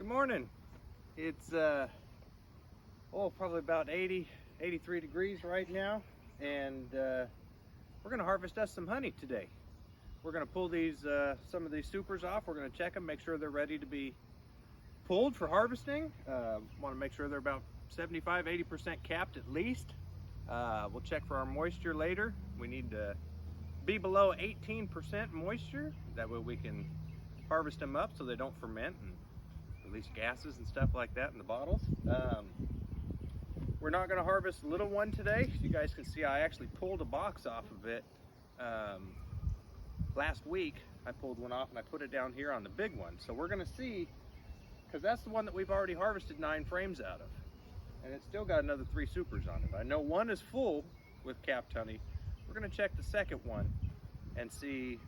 Good morning. It's probably about 83 degrees right now, and we're gonna harvest us some honey today. We're gonna pull these some of these supers off. We're gonna check them, make sure they're ready to be pulled for harvesting. Want to make sure they're about 75-80% capped at least. We'll check for our moisture later. We need to be below 18% moisture. That way we can harvest them up so they don't ferment and release gases and stuff like that in the bottles. We're not going to harvest the little one today. You guys can see I actually pulled a box off of it last week. I pulled one off and I put it down here on the big one. So we're going to see, because that's the one that we've already harvested 9 frames out of, and it's still got another 3 supers on it. I know one is full with capped honey. We're going to check the second one and see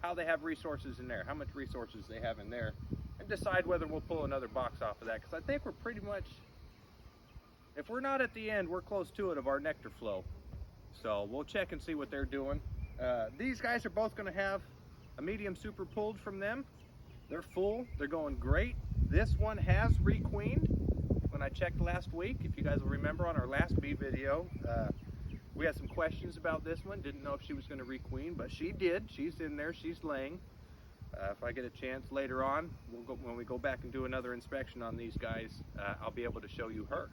how they have resources in there, how much resources they have in there, and decide whether we'll pull another box off of that, because I think we're pretty much, if we're not at the end, we're close to it of our nectar flow. So we'll check and see what they're doing. These guys are both going to have a medium super pulled from them. They're full, they're going great. This one has requeened when I checked last week. If you guys will remember on our last bee video, we had some questions about this one. Didn't know if she was going to requeen, but she did. She's in there, she's laying. If I get a chance later on, when we go back and do another inspection on these guys, I'll be able to show you her.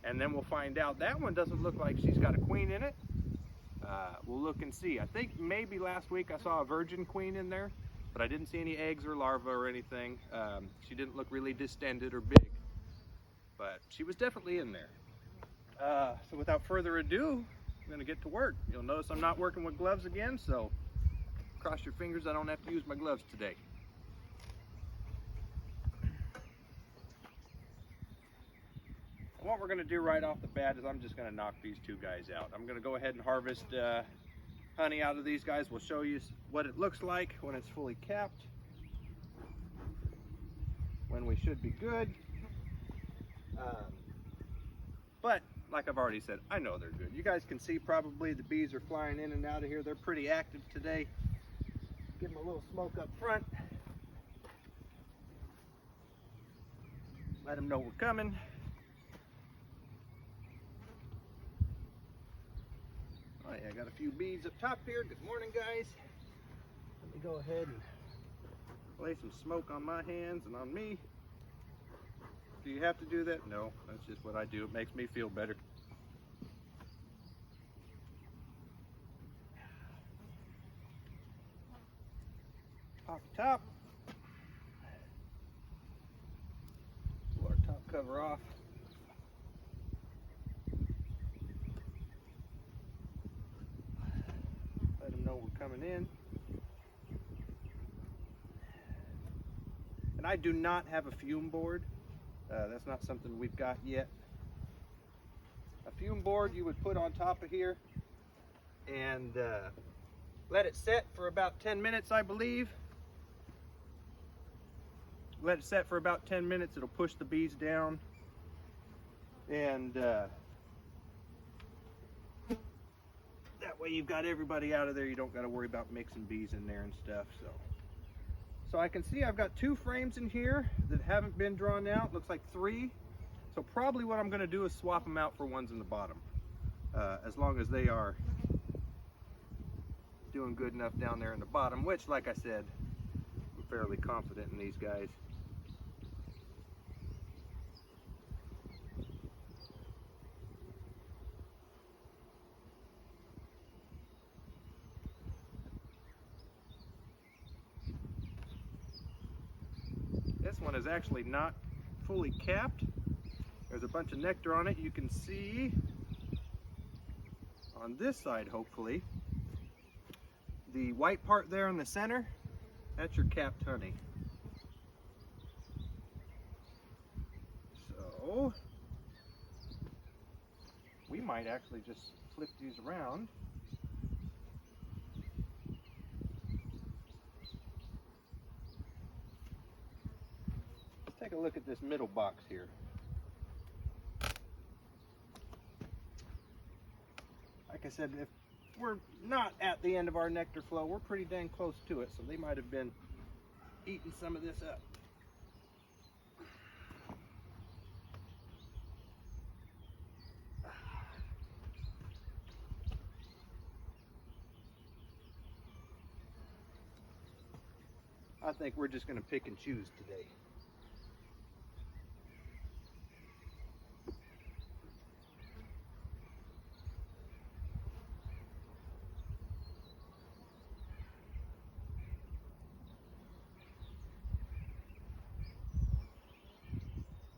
And then we'll find out. That one doesn't look like she's got a queen in it. We'll look and see. I think maybe last week I saw a virgin queen in there, but I didn't see any eggs or larvae or anything. She didn't look really distended or big, but she was definitely in there. So without further ado, I'm gonna get to work. You'll notice I'm not working with gloves again, so cross your fingers I don't have to use my gloves today. And what we're gonna do right off the bat is I'm just gonna knock these 2 guys out. I'm gonna go ahead and harvest honey out of these guys. We'll show you what it looks like when it's fully capped, when we should be good. But like I've already said, I know they're good. You guys can see probably the bees are flying in and out of here. They're pretty active today. Give them a little smoke up front. Let them know we're coming. Oh yeah, I got a few bees up top here. Good morning, guys. Let me go ahead and lay some smoke on my hands and on me. Do you have to do that? No, that's just what I do. It makes me feel better. Off the top. Pull our top cover off. Let them know we're coming in. And I do not have a fume board. That's not something we've got yet. A fume board you would put on top of here and let it set for about 10 minutes, I believe. Let it set for about 10 minutes. It'll push the bees down, and that way you've got everybody out of there. You don't got to worry about mixing bees in there and stuff. So I can see I've got 2 frames in here that haven't been drawn out. Looks like 3. So probably what I'm going to do is swap them out for ones in the bottom, as long as they are doing good enough down there in the bottom, which, like I said, I'm fairly confident in these guys. This one is actually not fully capped. There's a bunch of nectar on it. You can see on this side, hopefully, the white part there in the center, that's your capped honey. So we might actually just flip these around. Take a look at this middle box here. Like I said, if we're not at the end of our nectar flow, we're pretty dang close to it, so they might have been eating some of this up. I think we're just going to pick and choose today.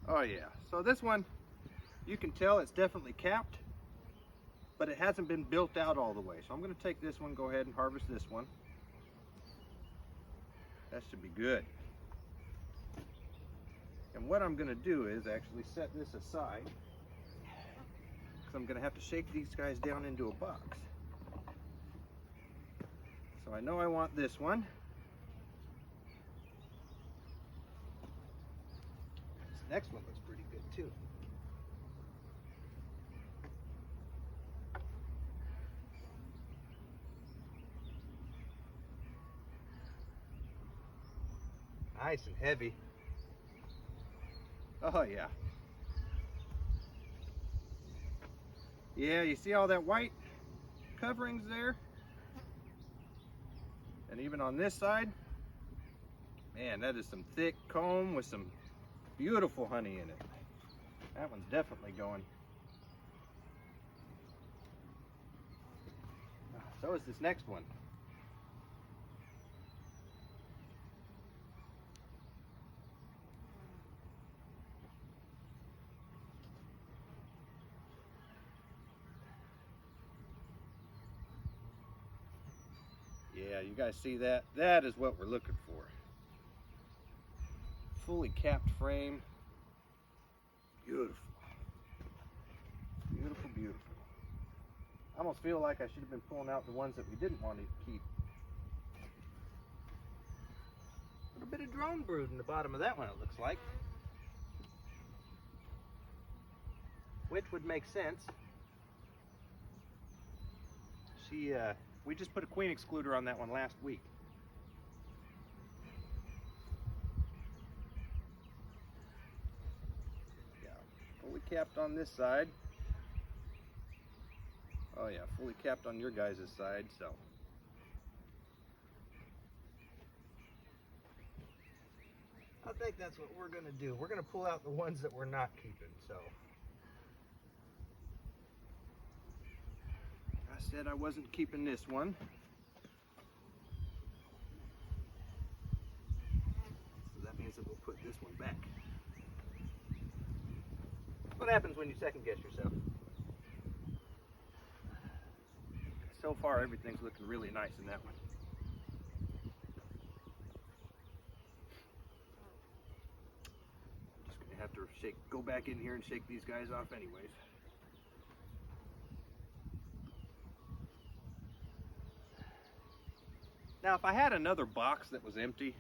Oh yeah, so this one, you can tell it's definitely capped, but it hasn't been built out all the way. So I'm going to take this one, go ahead and harvest this one. That should be good. And what I'm going to do is actually set this aside, because I'm going to have to shake these guys down into a box. So I know I want this one. This next one looks pretty good too. Nice and heavy. Oh yeah. Yeah, you see all that white coverings there? And even on this side, man, that is some thick comb with some beautiful honey in it. That one's definitely going. So is this next one. Yeah, you guys see that? That is what we're looking for. Fully capped frame. Beautiful. Beautiful, beautiful. I almost feel like I should have been pulling out the ones that we didn't want to keep. A little bit of drone brood in the bottom of that one, it looks like. Which would make sense. We just put a queen excluder on that one last week. Yeah, fully capped on this side. Oh yeah, fully capped on your guys' side, so. I think that's what we're gonna do. We're gonna pull out the ones that we're not keeping, so. I said I wasn't keeping this one. So that means that we'll put this one back. What happens when you second guess yourself? So far, everything's looking really nice in that one. Just gonna have to go back in here and shake these guys off anyways. Now, if I had another box that was empty,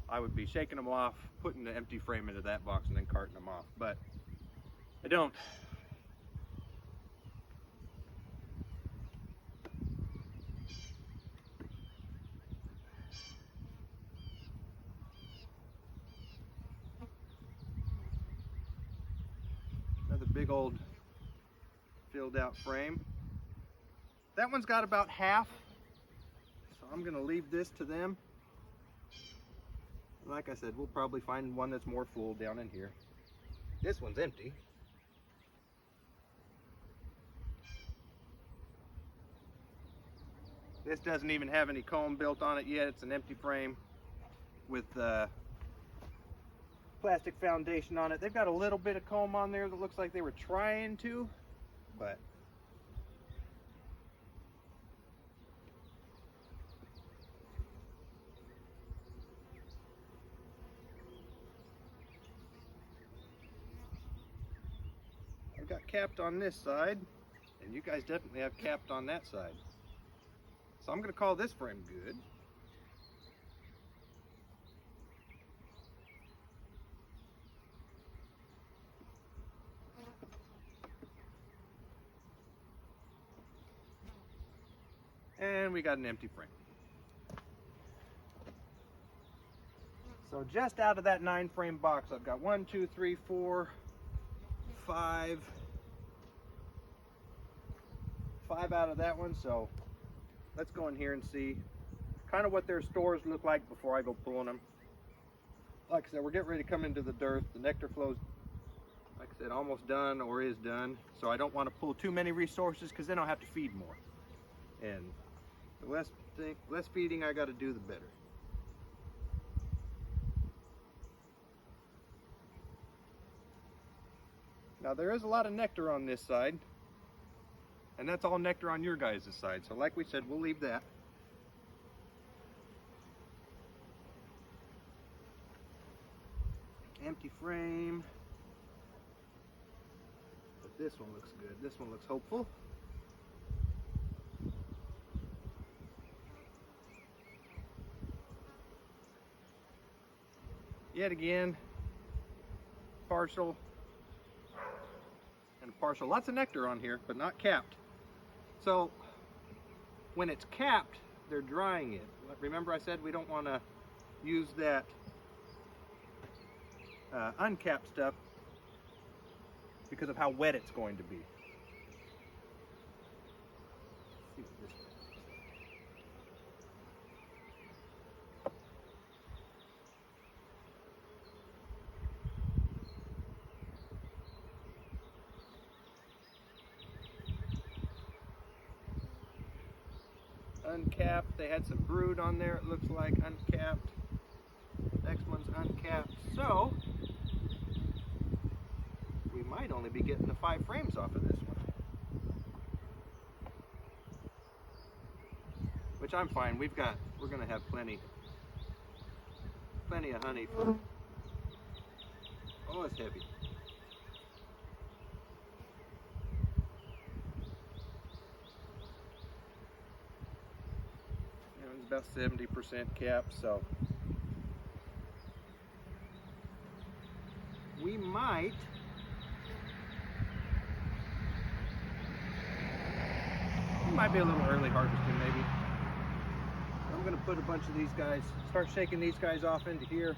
I would be shaking them off, putting the empty frame into that box, and then carting them off. But I don't. Another big old filled out frame. That one's got about half. So I'm gonna leave this to them. Like I said, we'll probably find one that's more full down in here. This one's empty. This doesn't even have any comb built on it yet. It's an empty frame with plastic foundation on it. They've got a little bit of comb on there that looks like they were trying to, but I've got capped on this side, and you guys definitely have capped on that side. So I'm going to call this frame good. And we got an empty frame. So just out of that 9 frame box, I've got 1, 2, 3, 4, 5 out of that one. So let's go in here and see kind of what their stores look like before I go pulling them. Like I said, we're getting ready to come into the dearth. The nectar flow's, like I said, almost done or is done. So I don't want to pull too many resources because then I'll have to feed more. And the less feeding I got to do, the better. Now there is a lot of nectar on this side, and that's all nectar on your guys' side. So like we said, we'll leave that. Empty frame. But this one looks good. This one looks hopeful. Yet again, partial and partial. Lots of nectar on here, but not capped. So when it's capped, they're drying it. Remember I said we don't want to use that uncapped stuff because of how wet it's going to be. Let's see what this looks like. Uncapped. They had some brood on there, it looks like, uncapped. Next one's uncapped. So we might only be getting the 5 frames off of this one, which I'm fine. We're gonna have plenty of honey for. Oh, it's heavy. It's about 70% cap, so we might be a little early harvesting maybe. I'm going to put a bunch of these guys, start shaking these guys off into here.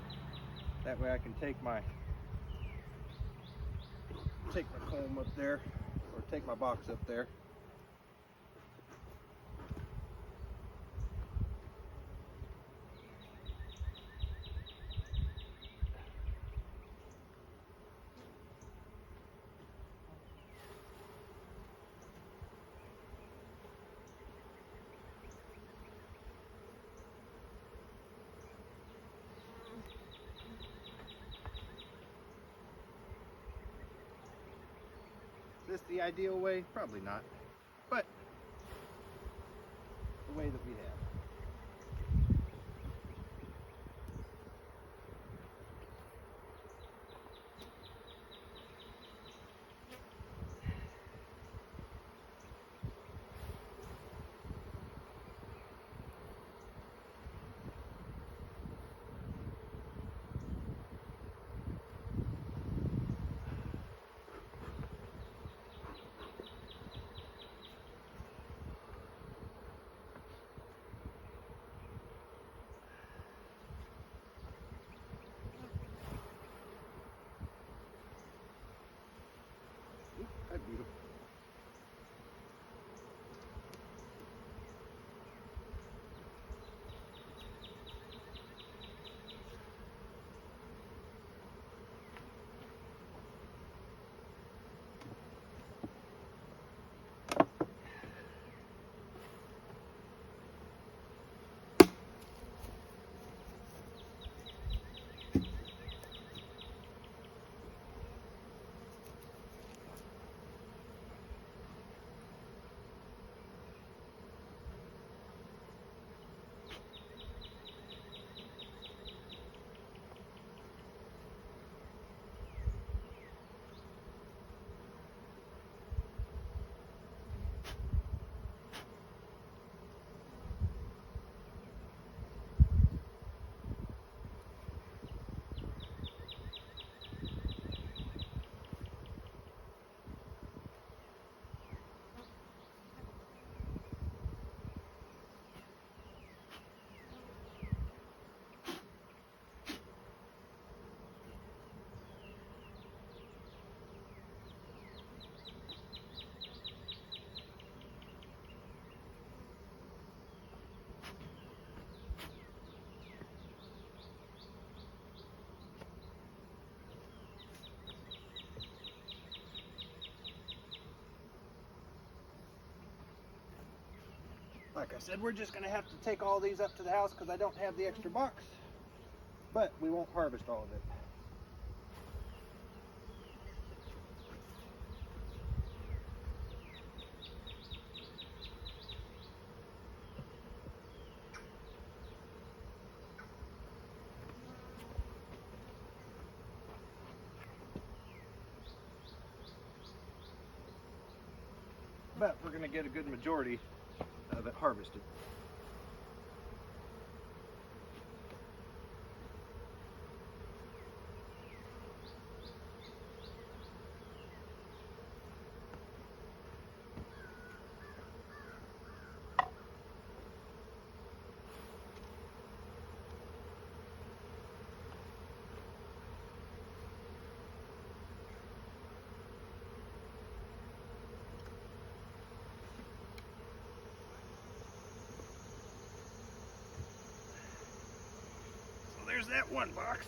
That way I can take my comb up there, or take my box up there. Is this the ideal way? Probably not, but the way that we have. Like I said, we're just going to have to take all these up to the house because I don't have the extra box. But we won't harvest all of it. But we're going to get a good majority of it harvested. There's that one box.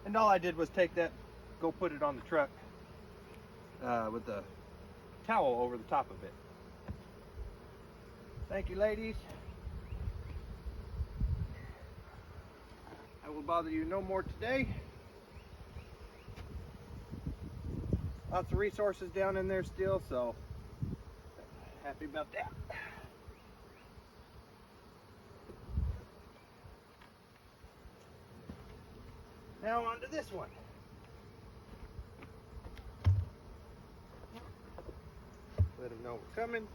And all I did was take that, go put it on the truck with the towel over the top of it. Thank you, ladies. I will bother you no more today. Lots of resources down in there still, so happy about that. Now on to this one. Let them know we're coming.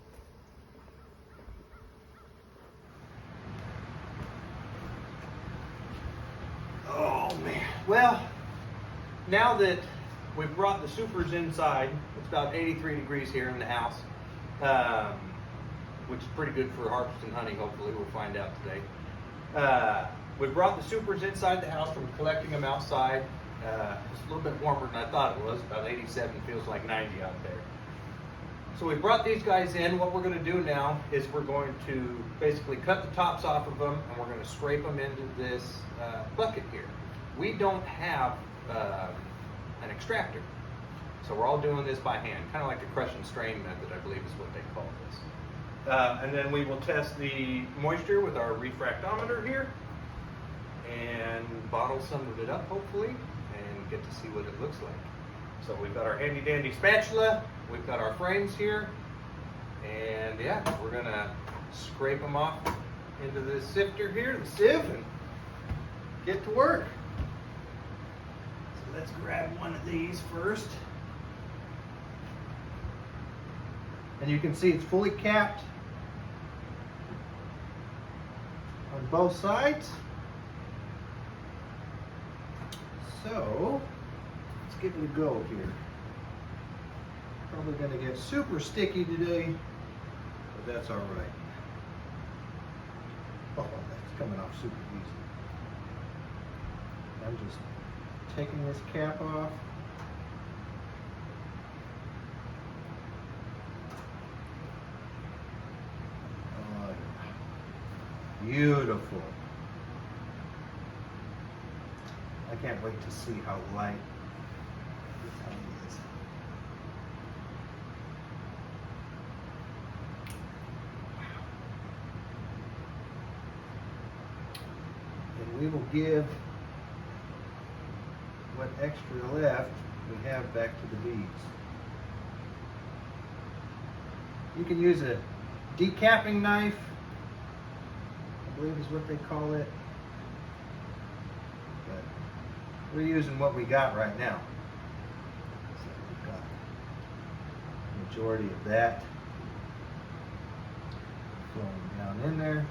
Oh man. Well, now that we've brought the supers inside, it's about 83 degrees here in the house, which is pretty good for harvesting honey, hopefully. We'll find out today. We brought the supers inside the house from collecting them outside. It's a little bit warmer than I thought it was, about 87, feels like 90 out there. So we brought these guys in. What we're going to do now is we're going to basically cut the tops off of them and we're going to scrape them into this bucket here. We don't have an extractor, so we're all doing this by hand, kind of like the crush and strain method, I believe is what they call this. And then we will test the moisture with our refractometer here and bottle some of it up hopefully and get to see what it looks like. So we've got our handy dandy spatula, we've got our frames here, and yeah, we're gonna scrape them off into this sifter here, the sieve, and get to work. So let's grab one of these first. And you can see it's fully capped on both sides. So let's give it a go here. Probably gonna get super sticky today, but that's all right. Oh, that's coming off super easy. I'm just taking this cap off. Oh, yeah. Beautiful. I can't wait to see how light this honey is. And we will give what extra left we have back to the bees. You can use a decapping knife, I believe is what they call it. We're using what we got right now. So we've got the majority of that flowing down in there.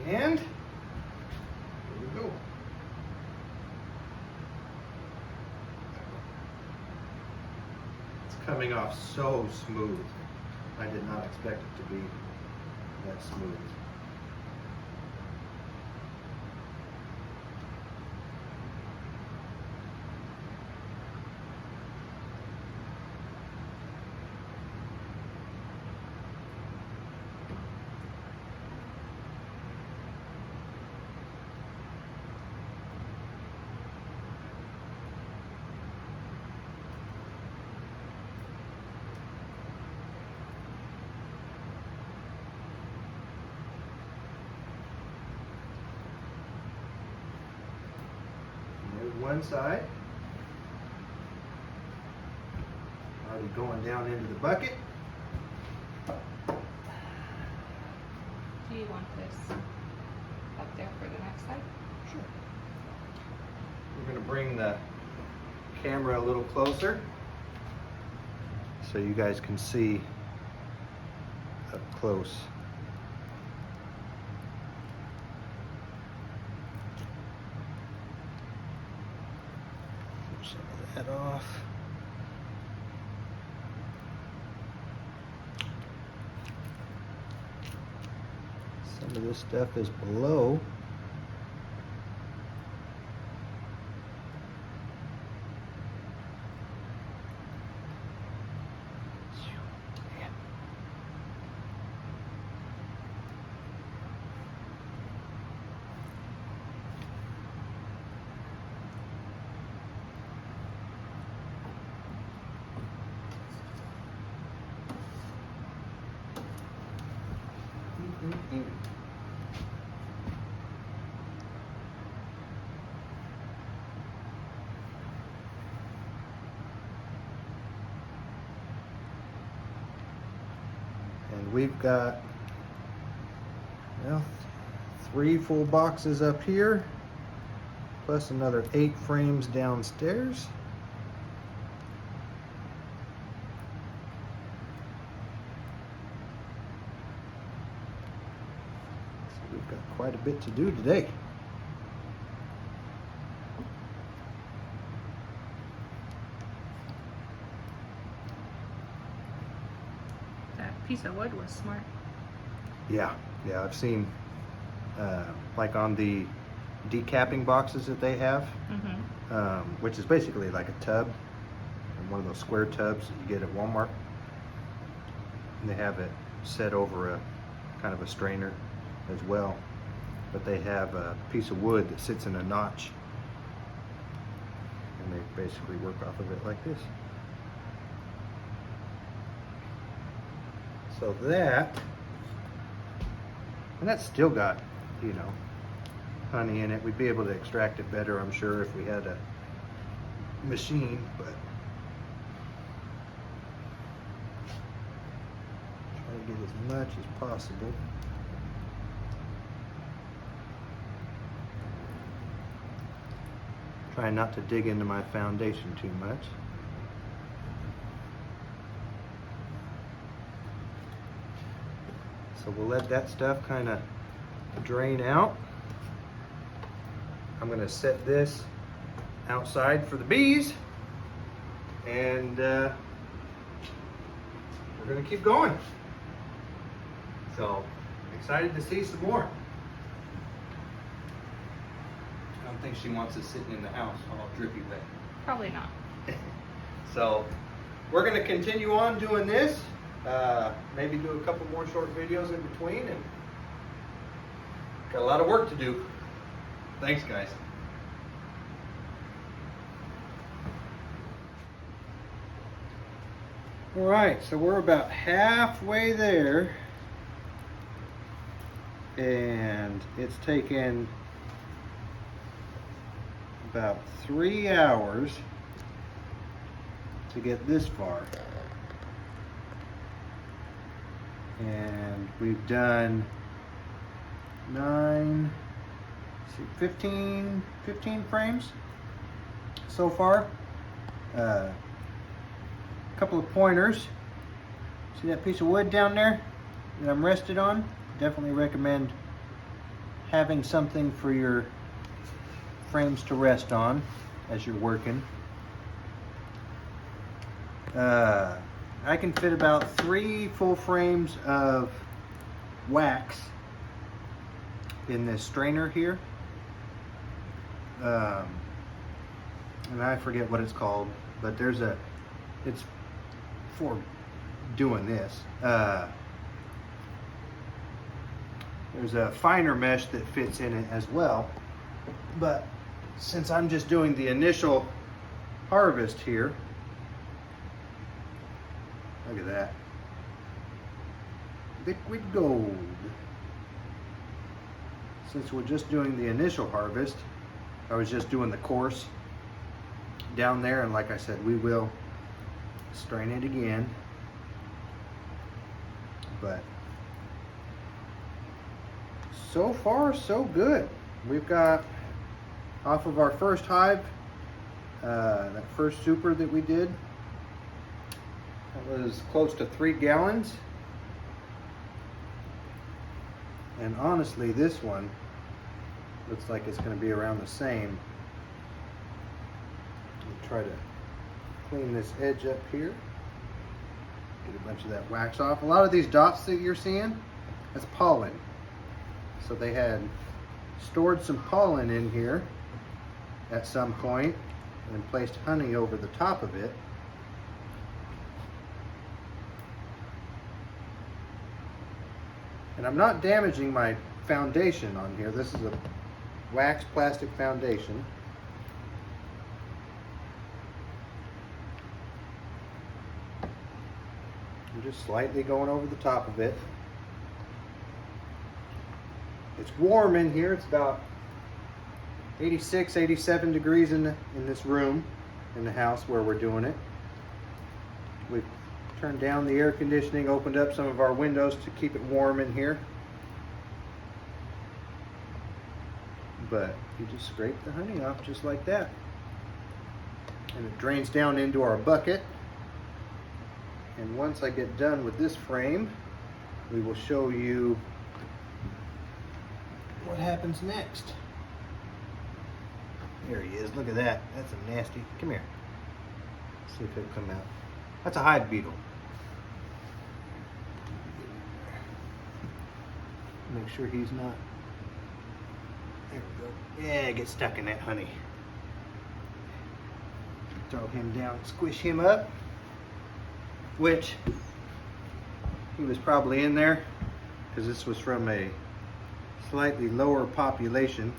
And here we go. It's coming off off so smooth. I did not expect it to be that smooth. One side. Already going down into the bucket. Do you want this up there for the next side? Sure. We're going to bring the camera a little closer so you guys can see up close. Some of that off. Some of this stuff is below. And we've got, well, 3 full boxes up here, plus another 8 frames downstairs. We've got quite a bit to do today. That piece of wood was smart. Yeah, I've seen, like on the decapping boxes that they have, which is basically like a tub, one of those square tubs that you get at Walmart. And they have it set over a kind of a strainer as well, but they have a piece of wood that sits in a notch, and they basically work off of it like this. So that, and that's still got, you know, honey in it. We'd be able to extract it better, I'm sure, if we had a machine, but try to get as much as possible. Try not to dig into my foundation too much. So we'll let that stuff kind of drain out. I'm gonna set this outside for the bees, and we're gonna keep going. So excited to see some more. I don't think she wants us sitting in the house all drippy wet. Probably not. So we're gonna continue on doing this. Maybe do a couple more short videos in between, and got a lot of work to do. Thanks, guys. All right, so we're about halfway there, and it's taken about 3 hours to get this far. And we've done 15 frames so far. A couple of pointers. See that piece of wood down there that I'm rested on? Definitely recommend having something for your frames to rest on as you're working. I can fit about 3 full frames of wax in this strainer here. And I forget what it's called, but it's for doing this. There's a finer mesh that fits in it as well. But since I'm just doing the initial harvest here, look at that. Liquid gold. Since we're just doing the initial harvest, I was just doing the course down there, and like I said, we will strain it again. But so far so good. We've got off of our first hive, that first super that we did, that was close to 3 gallons. And honestly, this one looks like it's going to be around the same. I'll try to clean this edge up here. Get a bunch of that wax off. A lot of these dots that you're seeing, that's pollen. So they had stored some pollen in here at some point and placed honey over the top of it. And I'm not damaging my foundation on here. This is a wax plastic foundation. I'm just slightly going over the top of it. It's warm in here. It's about 86, 87 degrees in this room, in the house where we're doing it. We've turned down the air conditioning, opened up some of our windows to keep it warm in here. But you just scrape the honey off just like that. And it drains down into our bucket. And once I get done with this frame, we will show you what happens next. There he is. Look at that. That's a nasty. Come here. Let's see if it'll come out. That's a hive beetle. Make sure he's not. There we go. Yeah, get stuck in that honey. Throw him down, squish him up. Which he was probably in there because this was from a slightly lower population.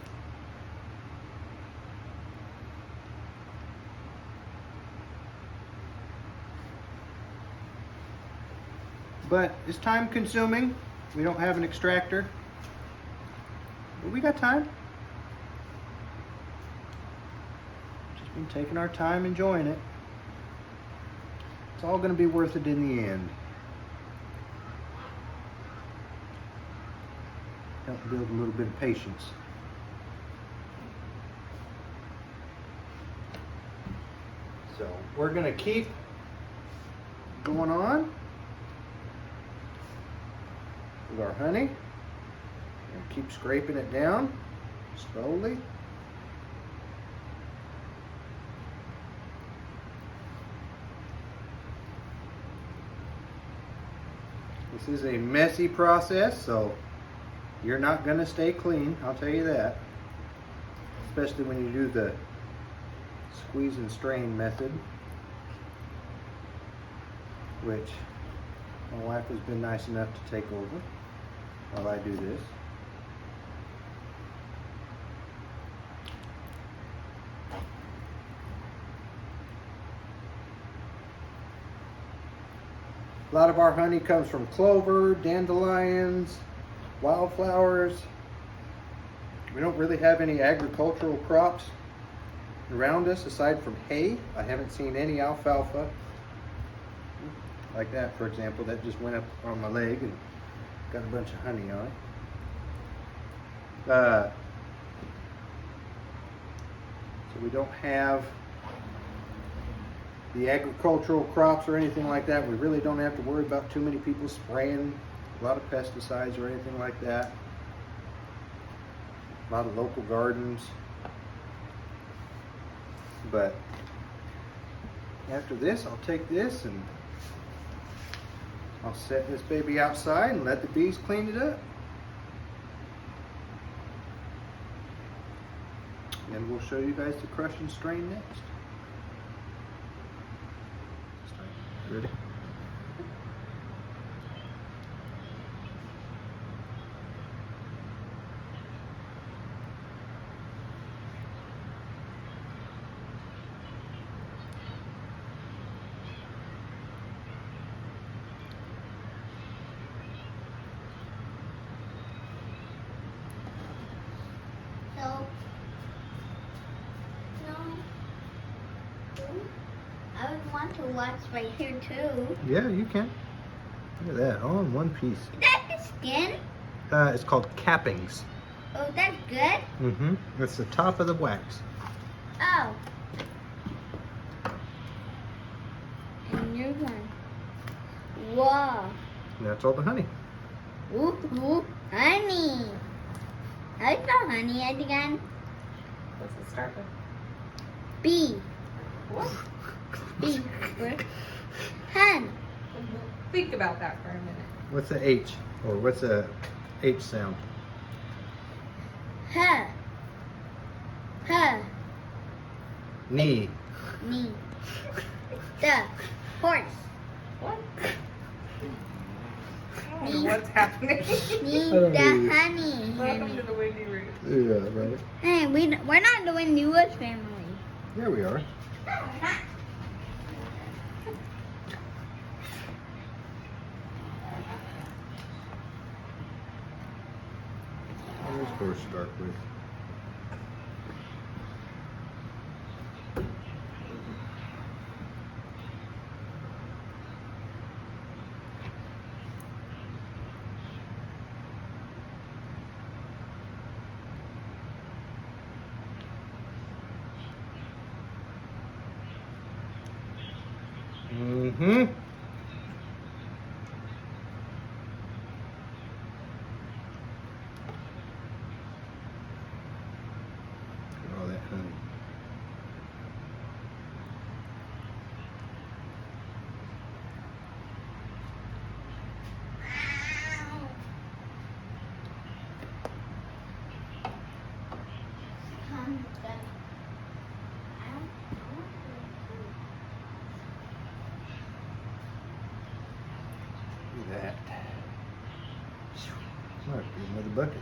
But it's time consuming. We don't have an extractor, but we got time. Just been taking our time, enjoying it. It's all going to be worth it in the end. Help build a little bit of patience. So we're going to keep going on with our honey and keep scraping it down slowly. This is a messy process, so you're not going to stay clean, I'll tell you that. Especially when you do the squeeze and strain method, which my wife has been nice enough to take over while I do this. A lot of our honey comes from clover, dandelions, wildflowers. We don't really have any agricultural crops around us aside from hay. I haven't seen any alfalfa like that, for example. That just went up on my leg and got a bunch of honey on it. So we don't have the agricultural crops or anything like that. We really don't have to worry about too many people spraying a lot of pesticides or anything like that. A lot of local gardens. But after this, I'll take this and I'll set this baby outside and let the bees clean it up. And we'll show you guys the crush and strain next. Ready? I would want to watch right here too. Yeah, you can. Look at that, all in one piece. Is that the skin? It's called cappings. Oh, that's good. Mm-hmm. That's the top of the wax. Oh. And new one. Whoa. And that's all the honey. Ooh, ooh, honey. I spell honey again. What's it start with? B. What? B for hen. Think about that for a minute. What's the H? Or what's the H sound? Huh. Huh. Knee. Me. The horse. What? I don't know what's happening. Me don't the know. honey. Welcome honey. to the Windy Root. Yeah, right. Hey, we're not doing the Woods family. There we are. Let's go start with. Mm-hmm. Look at all that honey. Look at that. Look, there's another bucket.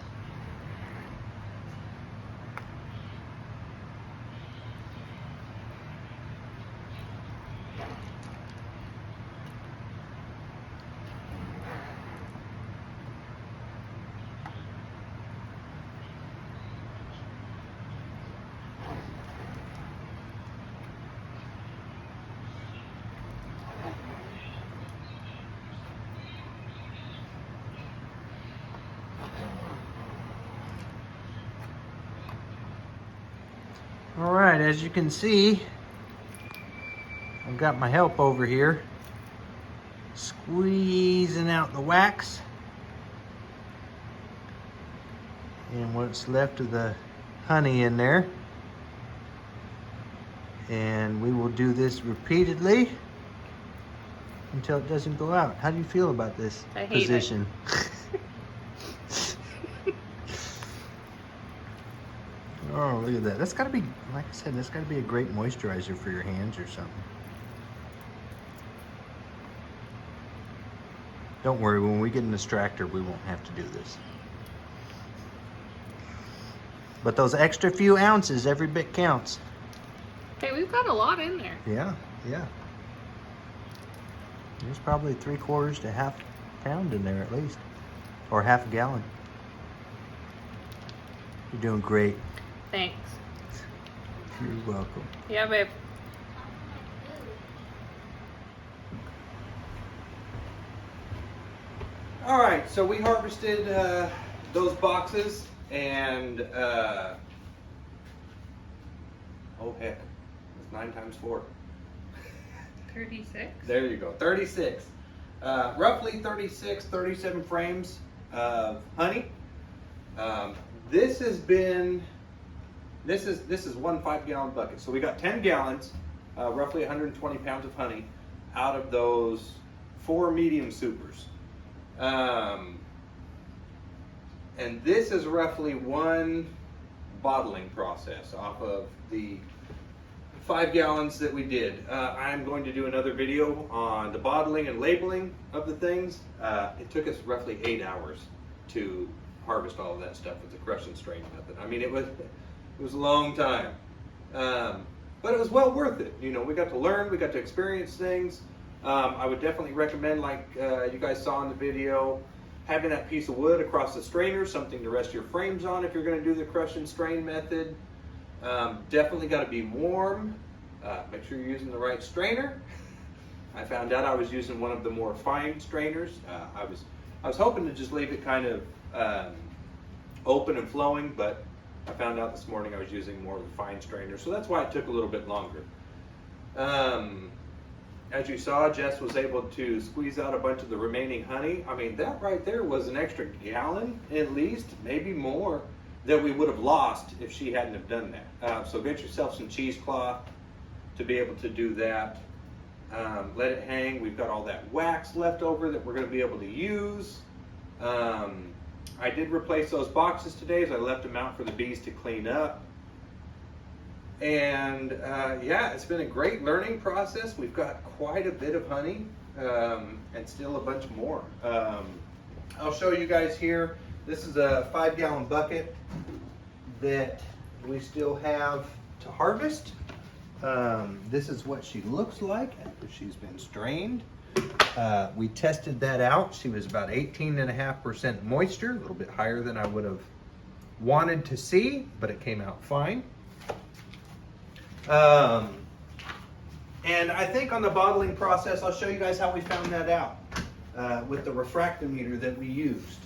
All right, as you can see, I've got my help over here squeezing out the wax and what's left of the honey in there. And we will do this repeatedly until it doesn't go out. How do you feel about this I hate it. position? Oh, look at that. That's got to be, like I said, that's got to be a great moisturizer for your hands or something. Don't worry, when we get an extractor, we won't have to do this. But those extra few ounces, every bit counts. Hey, we've got a lot in there. Yeah, yeah. There's probably 3/4 to half pound in there at least. Or half a gallon. You're doing great. Thanks. You're welcome. Yeah, babe. All right, so we harvested those boxes and oh heck, it's 9 times 4. 36. There you go, 36. Roughly 36, 37 frames of honey. This has been, this is one 5-gallon bucket. So we got 10 gallons, roughly 120 pounds of honey out of those 4 medium supers. And this is roughly one bottling process off of the 5 gallons that we did. I'm going to do another video on the bottling and labeling of the things. It took us roughly 8 hours to harvest all of that stuff with the crush and strain method. I mean, it was a long time, but it was well worth it. You know, we got to learn, we got to experience things. I would definitely recommend, like you guys saw in the video, having that piece of wood across the strainer, something to rest your frames on if you're going to do the crush and strain method. Definitely got to be warm. Make sure you're using the right strainer. I found out I was using one of the more fine strainers. I was hoping to just leave it kind of open and flowing, but I found out this morning I was using more of the fine strainer, so that's why it took a little bit longer. As you saw, Jess was able to squeeze out a bunch of the remaining honey. I mean, that right there was an extra gallon at least, maybe more, that we would have lost if she hadn't have done that. So get yourself some cheesecloth to be able to do that. Let it hang. We've got all that wax left over that we're going to be able to use. I did replace those boxes today as I left them out for the bees to clean up. And yeah, it's been a great learning process. We've got quite a bit of honey and still a bunch more. I'll show you guys here. This is a 5 gallon bucket that we still have to harvest. This is what she looks like after she's been strained. We tested that out. She was about 18.5% moisture, a little bit higher than I would have wanted to see, but it came out fine. And I think on the bottling process, I'll show you guys how we found that out with the refractometer that we used.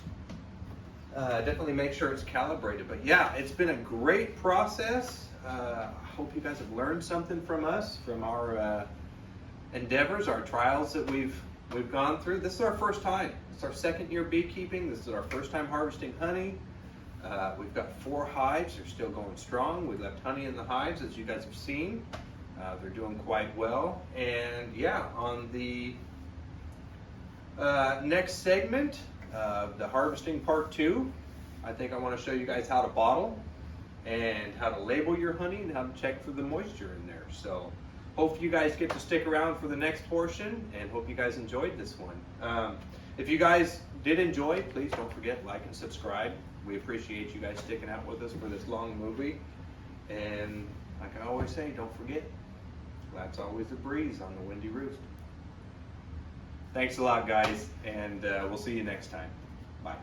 Definitely make sure it's calibrated. But yeah, it's been a great process. I hope you guys have learned something from us, from our endeavors, our trials that we've gone through. This is our first time. It's our 2nd year beekeeping. This is our first time harvesting honey. We've got 4 hives. They're still going strong. We left honey in the hives, as you guys have seen. They're doing quite well. And yeah, on the next segment, the harvesting part 2, I think I want to show you guys how to bottle and how to label your honey and how to check for the moisture in there. So hope you guys get to stick around for the next portion, and hope you guys enjoyed this one. If you guys did enjoy, please don't forget, like and subscribe. We appreciate you guys sticking out with us for this long movie. And like I always say, don't forget, that's always a breeze on the windy roost. Thanks a lot, guys, and we'll see you next time. Bye.